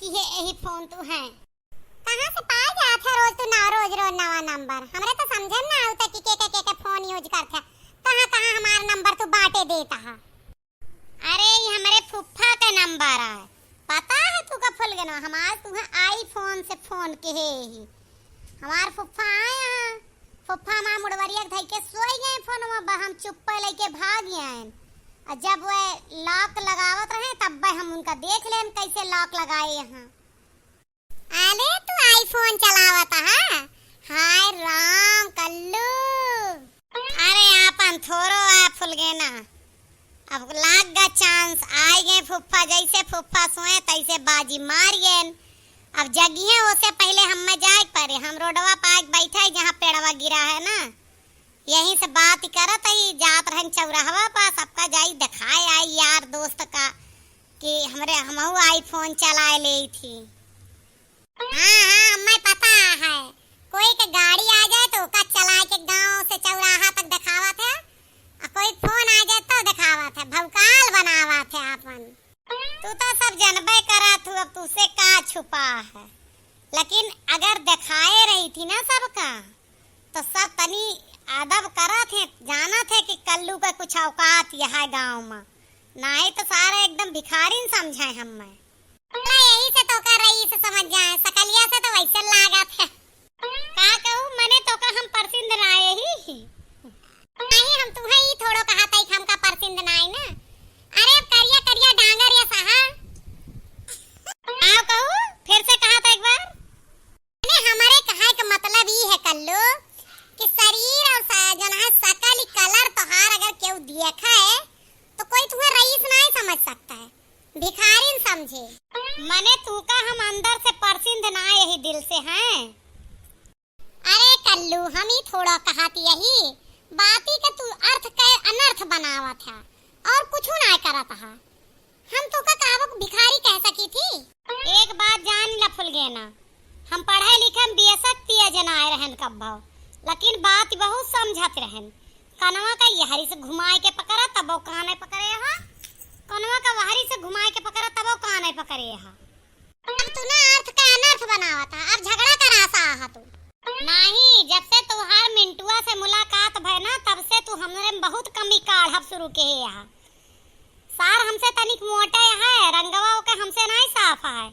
कि यही फोन तू है कहां से पाए जात है रोज तू ना रोज नवा नंबर हमरे तो समझन ना आवता कि के फोन यूज करथे कहां कहां हमार नंबर तू बाटे देता है। अरे ये हमारे फुफ्फा का नंबर है पता है तू का फुल गनो हमार तुम्हें आईफोन से फोन के है ही हमार फुफ्फा आया फुफ्फा मां मुड़वरिया धई के सोई गए फोन में हम चुप लेके भाग गए और जब वे लॉक लगावत रहे तब हम उनका देख लेन कैसे लॉक लगाए यहाँ। अरे तू आईफोन चलावत है हाय राम कल्लू अरे आपन थोरो आ फुल गए ना अब लाग गा चांस आए गए फुफ्फा जैसे फुफ्फा सोए तैसे बाजी मार गए अब जगिए उससे पहले हम में जाए परे हम रोडवा पाक बैठे जहाँ पेड़वा गिरा है ना यहीं से बात करत ही जात रहन चौराहा पास सबका जाई दिखाए आई यार दोस्त का कि हमरे हमहू आईफोन चलाए ले थी। हाँ हमें पता है कोई के गाड़ी आ जाए तो का चला के गांव से चौराहा तक दिखावा थे और कोई फोन आ जाए तो दिखावा थे भौकाल बनावा थे अपन तू तो सब जनबे करा तू अब तुझसे का छुपा है लेकिन अगर दिखाए रही थी ना सबका तो सब तनी अदब करा थे जाना थे कि कल्लू का कुछ औकात यहाँ गांव में नहीं तो सारे एकदम भिखारी समझे हमें यही से तो कर रही से समझ जाए सकलिया से तो वैसे लागा थे का कहूं मने तो का हम परसिंद नाए ही नहीं हम तुम्हें ही थोड़ो कहा था हम का परसिंद नाए ना अरे करिया करिया डांगर या सहा आओ कहूं फिर से कहा था एक बार ने हमारे कहा का मतलब ही है कल्लू कि शरीर और जो है शकल कलर तोहार अगर केहू देखा है तो कोई तुम्हें रईस नहीं समझ सकता है भिखारी समझे मने तू का हम अंदर से परसिंद ना यही दिल से हैं। अरे कल्लू हम ही थोड़ा कहाती यही बाती का तू अर्थ के अनर्थ बनावा था और कुछ ना करा था हम तो का कहावत भिखारी कह सकी थी। एक बात जान ला फुल गए ना हम पढ़े लिखे बेशक पिया जनाए रहन कब्भाव लेकिन बात बहुत समझत रहन कनवा का यहरी से घुमाए के पकड़ा तब वो काने पकड़े हा कनवा का वहरी से घुमाए के पकड़ा तब वो काने पकड़े हा अब तू ना अर्थ का अनर्थ बनावा था अब झगड़ा करा सा हा तू नहीं जब से तुहार मिंटुआ से मुलाकात भय ना तब से तू हमरे बहुत कमी काढ़ब शुरू के है यहाँ सार हमसे तनिक मोटे है रंगवा के हमसे नहीं साफ है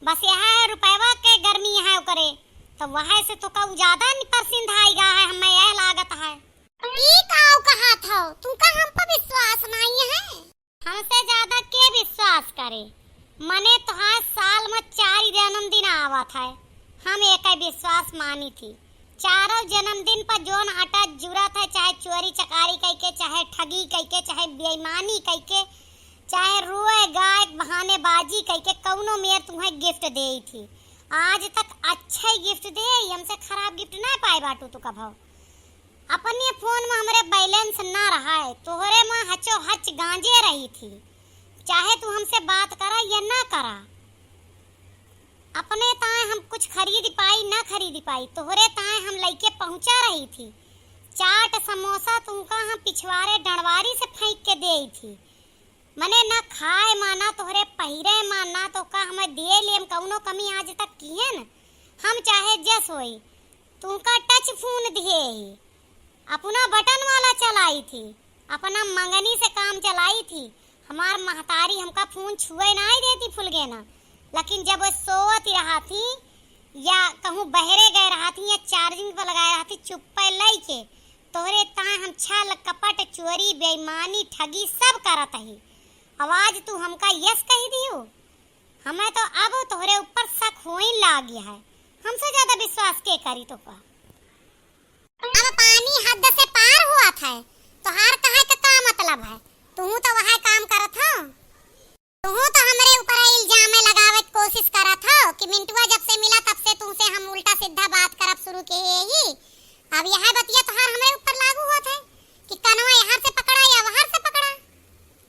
बस यह रुपएवा के गर्मी है करे तो वह से तो का ज्यादा परसिंद आएगा है हमें यह लागत है ई काऊ कहा था तू का हम पर विश्वास नहीं है हमसे ज्यादा के विश्वास करे मने तो हाँ साल में 4 जन्मदिन आवत है हम एक विश्वास मानी थी चारों जन्मदिन पर जोन आटा जुरा था चाहे चोरी चकारी कह के चाहे ठगी कह के चाहे बेईमानी कह के चाहे रोए गाय बहानेबाजी कह के कौनो मेयर तुम्हें गिफ्ट दे थी आज तक अच्छा ही गिफ्ट दे हमसे खराब गिफ्ट ना पाए बाटू तू कभो अपने फोन में हमारे बैलेंस ना रहा है तोहरे में हचो हच गांजे रही थी चाहे तू हमसे बात करा या ना करा अपने ताए हम कुछ खरीद पाई ना खरीद पाई तोहरे ताए हम लेके पहुंचा रही थी चाट समोसा तुमका हम पिछवाड़े डंडवारी से फेंक के दे थी मने ना खाए माना तोहरे पहिरे माना तो का हमें दिए लेम कौनो कमी आज तक की है न हम चाहे जस होई तुमका टच फोन दिए अपना बटन वाला चलाई थी अपना मंगनी से काम चलाई थी हमार महतारी हमका फोन छुए नहीं देती फुल गए ना लेकिन जब वो सोवत रहा थी या कहूँ बहरे गए रहा थी या चार्जिंग पर लगाए रहा थी चुप लाई के तोहरे ताए हम छल कपट चोरी बेईमानी ठगी सब करत ही आवाज तू हमका यस कही दियो हमें तो अब तोहरे ऊपर शक होई लाग गया है हमसे ज्यादा विश्वास के करी तो का अब पानी हद से पार हुआ था तो हार कहे का मतलब है तू तो वह काम करत हो तू तो हमरे ऊपर इल्जाम लगावे की कोशिश करत हो कि मिंटुआ जब से मिला तब से तुमसे हम उल्टा सीधा बात करब शुरू के ही अब यह बतिया तो हार हमरे ऊपर लागू होत है कि कनवा यहाँ से पकड़ा या वहां से पकड़ा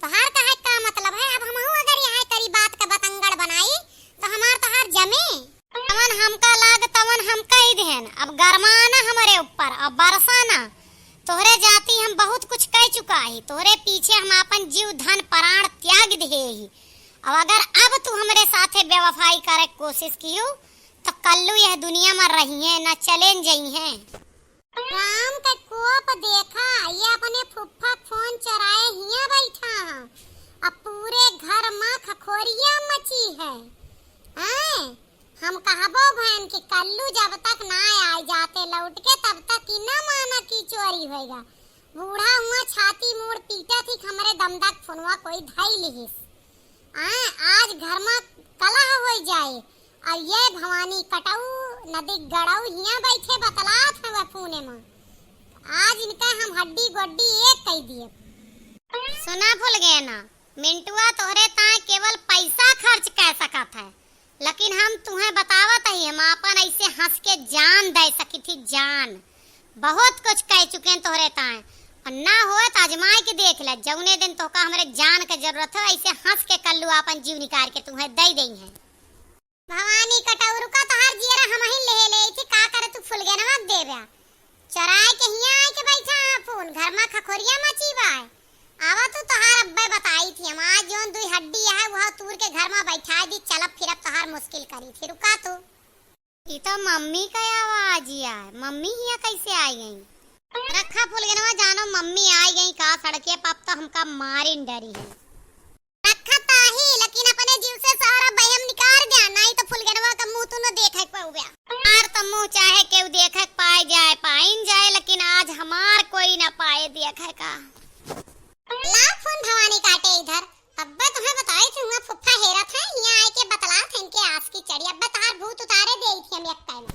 तो हार कहे का मतलब है अब हमहू अगर यहाँ करी बात का बतंगड़ बनाई तो हमार तो हार जमे तवन हमका लाग तवन हमका ही देन अब गरमाना हमारे ऊपर अब बरसाना तोहरे जाती हम बहुत कुछ कह चुका है तोहरे पीछे हम अपन जीव धन प्राण त्याग दिए ही और अगर अब तू हमारे साथे बेवफाई करे कोशिश कियो तो कल्लू यह दुनिया में रही है न चले जाई है। राम का कोप देखा, ये अपने फुफ्फा फोन चराए हिया बैठा है। अब पूरे घर में खखोरिया मची है। हम कहबो बहन कि कल्लू जब तक ना आ जाते लौट के तब तक की न माना की चोरी होएगा। बूढ़ा हुआ छाती मोड़ पीटा थी हमारे दमदक फोनवा कोई धाई लिहिस। आज घर में कलह हो जाए और ये भवानी कटाऊ नदी गड़ाऊ हिया बैठे बतलात है पुणे में। आज इनका हम हड्डी गोड्डी एक कह दिए। सुना भूल गए ना मिंटुआ तोहरे ताए केवल पैसा खर्च कर सकत है, लेकिन हम तुम्हें बतावत ही हम अपन ऐसे हंस के जान दे सकी थी। जान बहुत कुछ कह चुके हैं तोहरे ताए, और ना हो तो आजमाए के देख ले। जौने दिन तो का हमारे जान के जरूरत है ऐसे हंस के कल्लू अपन जीव निकाल के तुम्हें दे देई है। भवानी कटौरू का तो हर जियरा हम ही ले थी का करे तू फुल गए ना देबा चराए के हिया आए के बैठा फोन घर में खखोरिया मची बाय। आवा तू तोहार अब्बे बताई थी हम आज जोन दुई हड्डी है वह तूर के घर में बैठा दी चलब फिरब तोहार मुश्किल करी थी। रुका तू ये तो मम्मी का आवाज ही है। मम्मी हिया कैसे आई गई? रखा फुल गए जानो मम्मी आई गई का सड़के पाप तो हमका मारिन डरी है। रखा ताही लेकिन अपने जीव से सारा बहम निकाल दिया नहीं तो फुल गए का मुंह तू न देखे पाऊगा। यार तो मुंह चाहे केहू देखे पाए जाए पाइन जाए लेकिन आज हमार कोई न पाए देखे का। ला फोन भवानी काटे इधर। अब्बा तुम्हें बताई थी हुआ फुफ्फा हेरा था यहाँ आए के बतला था इनके आस की चढ़ी। अब्बा तार भूत उतारे दे थी हम एक टाइम।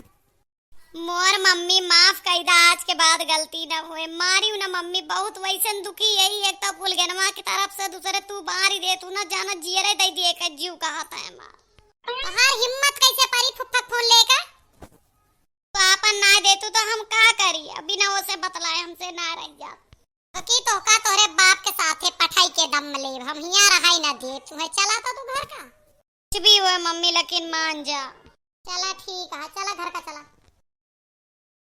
मोर मम्मी माफ कर दा आज के बाद गलती न हुए। मारी ना मम्मी बहुत वैसन दुखी यही एक तो फुल गनवा की तरफ से दूसरे तू बाहर ही दे तू ना जाना जियरे दे दिए का जीव कहता है मार। हर हिम्मत कैसे पारी फुफ्फा फोन लेकर तो अपन ना दे तू तो हम का करी अभी ना उसे बतलाए हमसे ना रह जा की तो का तोरे बाप के साथे पठाई के दम ले हम हिया रहाई ना दे तुम्हें चला था तू घर का कुछ भी हुए मम्मी लेकिन मान जा। चला ठीक है चला घर का चला।